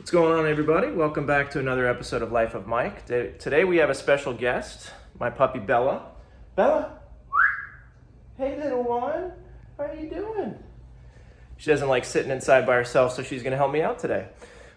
What's going on, everybody? Welcome back to another episode of Life of Mike. Today we have a special guest, my puppy Bella. Bella? Hey, little one. How are you doing? She doesn't like sitting inside by herself, so she's going to help me out today.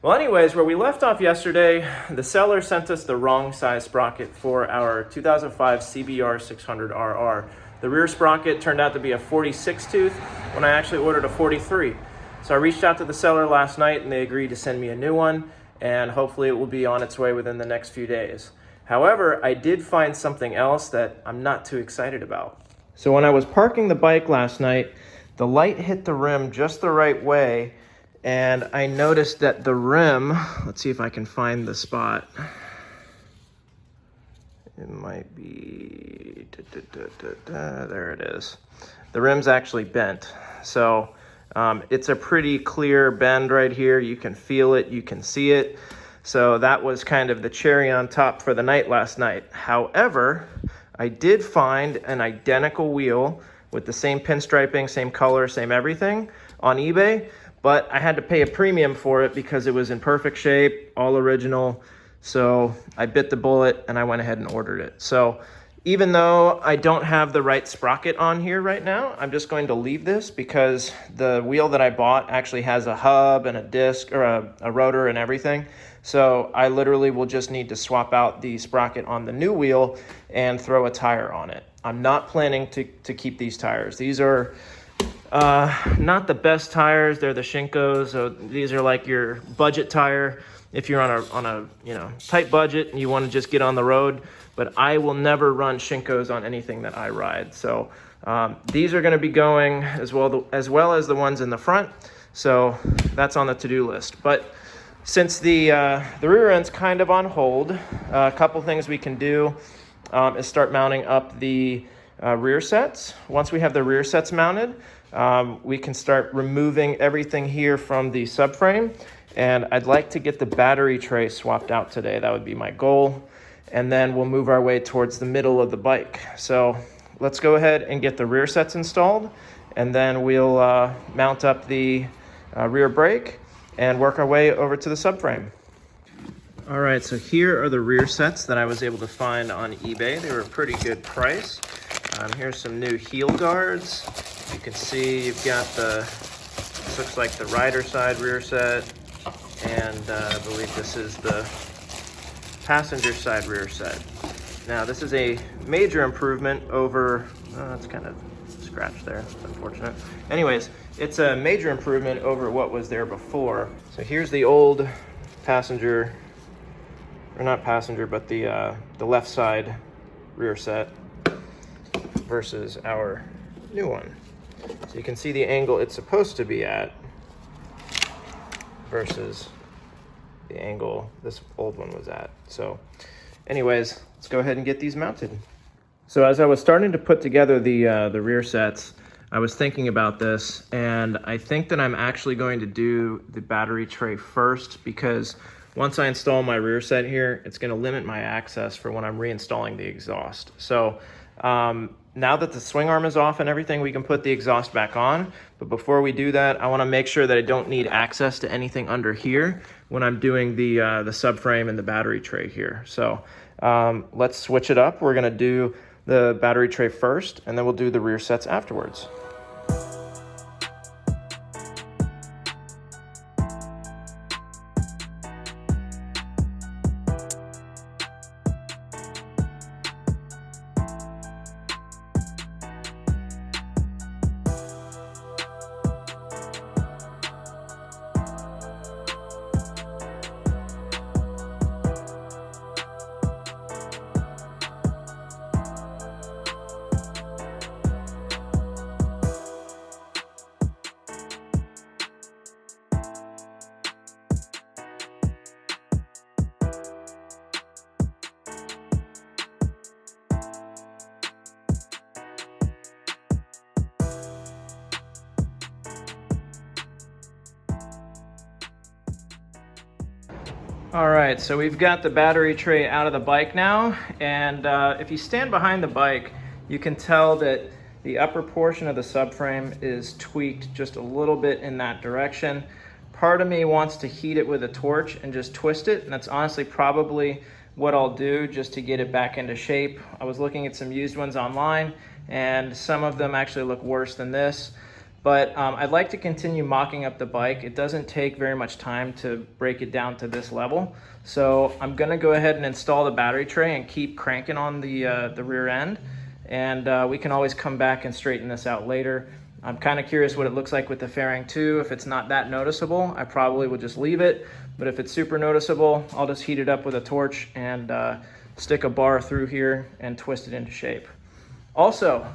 Well, anyways, where we left off yesterday, the seller sent us the wrong size sprocket for our 2005 CBR 600RR. The rear sprocket turned out to be a 46 tooth when I actually ordered a 43. So I reached out to the seller last night and they agreed to send me a new one, and hopefully it will be on its way within the next few days. However, I did find something else that I'm not too excited about. So when I was parking the bike last night, the light hit the rim just the right way, and I noticed that the rim, let's see if I can find the spot. It might be, there it is. The rim's actually bent. So it's a pretty clear bend right here. You can feel it, you can see it. So that was kind of the cherry on top for the night last night. However, I did find an identical wheel with the same pinstriping, same color, same everything on eBay, but I had to pay a premium for it because it was in perfect shape, all original. So I bit the bullet and I went ahead and ordered it. So even though I don't have the right sprocket on here right now, I'm just going to leave this because the wheel that I bought actually has a hub and a disc, or a rotor and everything. So I literally will just need to swap out the sprocket on the new wheel and throw a tire on it. I'm not planning to keep these tires. These are not the best tires. They're the Shinkos. So these are like your budget tire if you're on a tight budget and you want to just get on the road. But I will never run Shinkos on anything that I ride. So these are going to be going as well as the ones in the front. So that's on the to-do list. But since the rear end's kind of on hold, a couple things we can do is start mounting up the rear sets. Once we have the rear sets mounted, we can start removing everything here from the subframe. And I'd like to get the battery tray swapped out today. That would be my goal. And then we'll move our way towards the middle of the bike. So let's go ahead and get the rear sets installed, and then we'll mount up the rear brake and work our way over to the subframe. All right, so here are the rear sets that I was able to find on eBay. They were a pretty good price. Here's some new heel guards. You can see you've got this looks like the rider side rear set, and I believe this is the passenger side rear set. Now this is a major improvement over, it's kind of scratched there, it's unfortunate. Anyways, it's a major improvement over what was there before. So here's the old passenger, or not passenger, but the left side rear set versus our new one. So you can see the angle it's supposed to be at versus the angle this old one was at. So anyways, let's go ahead and get these mounted. So as I was starting to put together the rear sets, I was thinking about this, and I think that I'm actually going to do the battery tray first, because once I install my rear set here, it's going to limit my access for when I'm reinstalling the exhaust. So now that the swing arm is off and everything, we can put the exhaust back on. But before we do that, I want to make sure that I don't need access to anything under here when I'm doing the subframe and the battery tray here. So let's switch it up. We're going to do the battery tray first, and then we'll do the rear sets afterwards. All right, so we've got the battery tray out of the bike now, and if you stand behind the bike, you can tell that the upper portion of the subframe is tweaked just a little bit in that direction. Part of me wants to heat it with a torch and just twist it, and that's honestly probably what I'll do just to get it back into shape. I was looking at some used ones online, and some of them actually look worse than this. But I'd like to continue mocking up the bike. It doesn't take very much time to break it down to this level. So I'm gonna go ahead and install the battery tray and keep cranking on the rear end. And we can always come back and straighten this out later. I'm kind of curious what it looks like with the fairing too. If it's not that noticeable, I probably would just leave it. But if it's super noticeable, I'll just heat it up with a torch and stick a bar through here and twist it into shape. Also,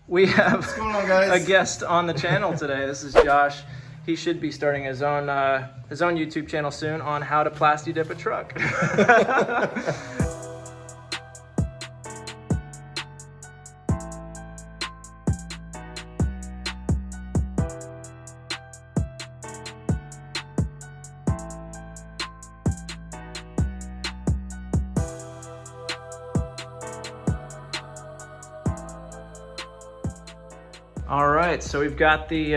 we have What's going on, guys? a guest on the channel today. This is Josh. He should be starting his own YouTube channel soon on how to plasti dip a truck. All right, so we've got the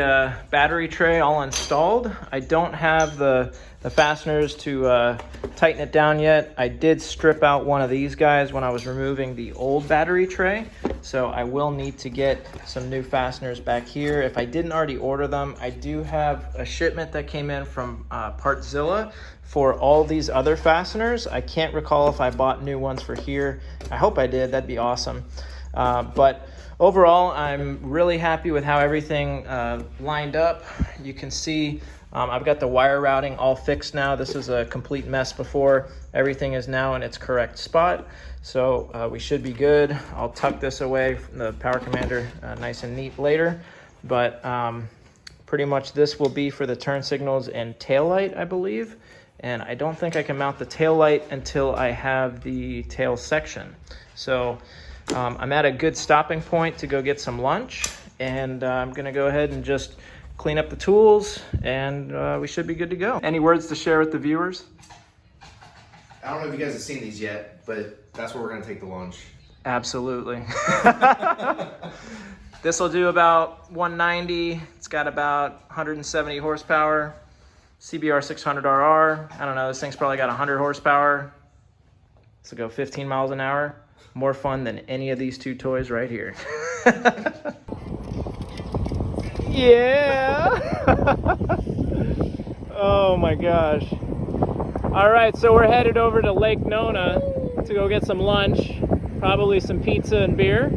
battery tray all installed. I don't have the fasteners to tighten it down yet. I did strip out one of these guys when I was removing the old battery tray, so I will need to get some new fasteners back here. If I didn't already order them, I do have a shipment that came in from Partzilla for all these other fasteners. I can't recall if I bought new ones for here. I hope I did, that'd be awesome. But overall, I'm really happy with how everything lined up. You can see I've got the wire routing all fixed now. This is a complete mess before. Everything is now in its correct spot. So we should be good. I'll tuck this away from the power commander nice and neat later. But pretty much this will be for the turn signals and tail light, I believe. And I don't think I can mount the tail light until I have the tail section. So I'm at a good stopping point to go get some lunch, and I'm gonna go ahead and just clean up the tools, and we should be good to go. Any words to share with the viewers? I don't know if you guys have seen these yet, but that's where we're gonna take the lunch. Absolutely. This will do about 190. It's got about 170 horsepower. CBR 600RR. I don't know, this thing's probably got 100 horsepower. This will go 15 miles an hour. More fun than any of these two toys right here. Yeah. Oh my gosh. All right, so we're headed over to Lake Nona to go get some lunch, probably some pizza and beer.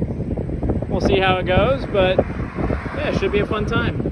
We'll see how it goes, but yeah, it should be a fun time.